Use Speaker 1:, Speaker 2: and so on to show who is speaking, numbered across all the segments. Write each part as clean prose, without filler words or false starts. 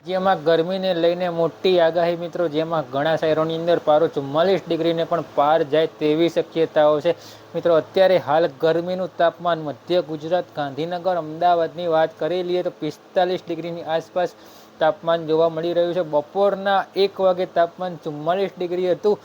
Speaker 1: જેમાં ગરમીને લઈને મોટી આગાહી મિત્રો, જેમાં ઘણા શહેરોની અંદર પારો 44 ડિગ્રીને પણ પાર જાય તેવી શક્યતાઓ છે. મિત્રો અત્યારે હાલ ગરમીનું તાપમાન મધ્ય ગુજરાત, ગાંધીનગર, અમદાવાદની વાત કરી લઈએ તો 45 ડિગ્રીની આસપાસ તાપમાન જોવા મળી રહ્યું છે. બપોરના 1 વાગે તાપમાન 44 ડિગ્રી હતું,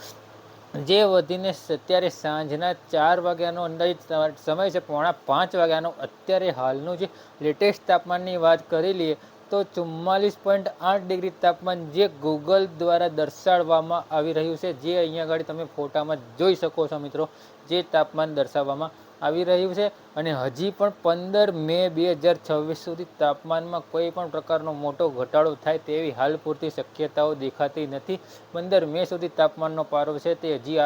Speaker 1: જે વધીને અત્યારે સાંજના 4 વાગ્યાનો અંદાજિત સમય છે, 4:45 વાગ્યાનો. અત્યારે હાલનું જે લેટેસ્ટ તાપમાનની વાત કરી લઈએ તો 44.8 ડિગ્રી તાપમાન જે ગૂગલ દ્વારા દર્શાવવામાં આવી રહ્યું છે, જે અહીંયા આગળ તમે ફોટામાં જોઈ શકો છો મિત્રો, જે તાપમાન દર્શાવવામાં આવી રહ્યું છે. અને હજી પણ 15 મે 2026 સુધી તાપમાનમાં કોઈ પણ પ્રકારનો મોટો ઘટાડો થાય તેવી હાલ પૂરતી શક્યતાઓ દેખાતી નથી. 15 મે સુધી તાપમાનનો પારો છે તે હજી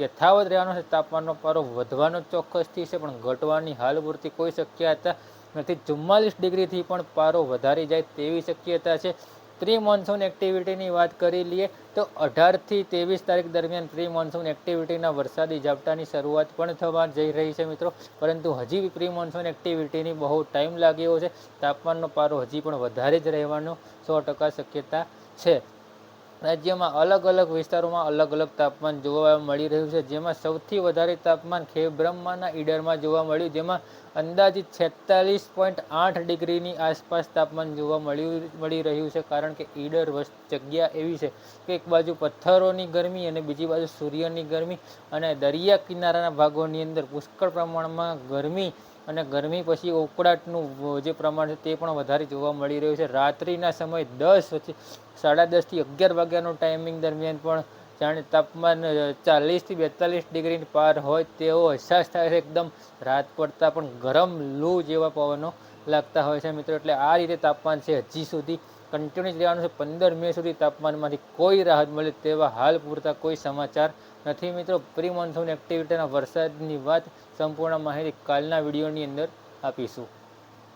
Speaker 1: યથાવત રહેવાનો છે. તાપમાનનો પારો વધવાનો ચોક્કસથી છે, પણ ઘટવાની હાલ પૂરતી કોઈ શક્યતા નથી. 44 ડિગ્રીથી પણ પારો વધારી જાય તેવી શક્યતા છે. પ્રી મોન્સૂન એક્ટિવિટીની વાત કરી લઈએ તો 18 થી 23 તારીખ દરમિયાન પ્રી મોન્સૂન એક્ટિવિટીના વરસાદી ઝાપટાની શરૂઆત પણ થવા જઈ રહી છે મિત્રો, પરંતુ હજી પ્રી મોન્સૂન એક્ટિવિટીની બહુ ટાઈમ લાગ્યો છે. તાપમાનનો પારો હજી પણ વધારે જ રહેવાનો 100% શક્યતા છે. રાજ્યમાં અલગ અલગ વિસ્તારોમાં અલગ અલગ તાપમાન જોવા મળી રહ્યું છે, જેમાં સૌથી વધારે તાપમાન ખેબ્રહ્માના ઈડરમાં જોવા મળ્યું, જેમાં અંદાજિત 46.8 ડિગ્રીની આસપાસ તાપમાન જોવા મળી રહ્યું છે. કારણ કે ઈડર જગ્યા એવી છે કે એક બાજુ પથ્થરોની ગરમી અને બીજી બાજુ સૂર્યની ગરમી, અને દરિયા કિનારાના ભાગોની અંદર પુષ્કળ પ્રમાણમાં ગરમી, અને ગરમી પછી ઉકળાટનું જે પ્રમાણ છે તે પણ વધારે જોવા મળી રહ્યું છે. રાત્રિના સમય 10:30 થી 11 વાગ્યાનો ટાઈમિંગ દરમિયાન પણ જાણે તાપમાન 40 થી 42 ડિગ્રી પાર હોય તેવો અહેસાસ થાય છે. એકદમ રાત પડતા પણ ગરમ લૂ જેવા પવનો લાગતા હોય છે મિત્રો. એટલે આ રીતે તાપમાન છે હજી સુધી કન્ટિન્યુ રહેવાનું છે. 15 મે સુધી તાપમાનમાંથી કોઈ રાહત મળે તેવા હાલ પૂરતા કોઈ સમાચાર નથી મિત્રો. પ્રી મોન્સૂન એક્ટિવિટીના વરસાદની વાત સંપૂર્ણ માહિતી કાલના વિડીયોની અંદર આપીશું.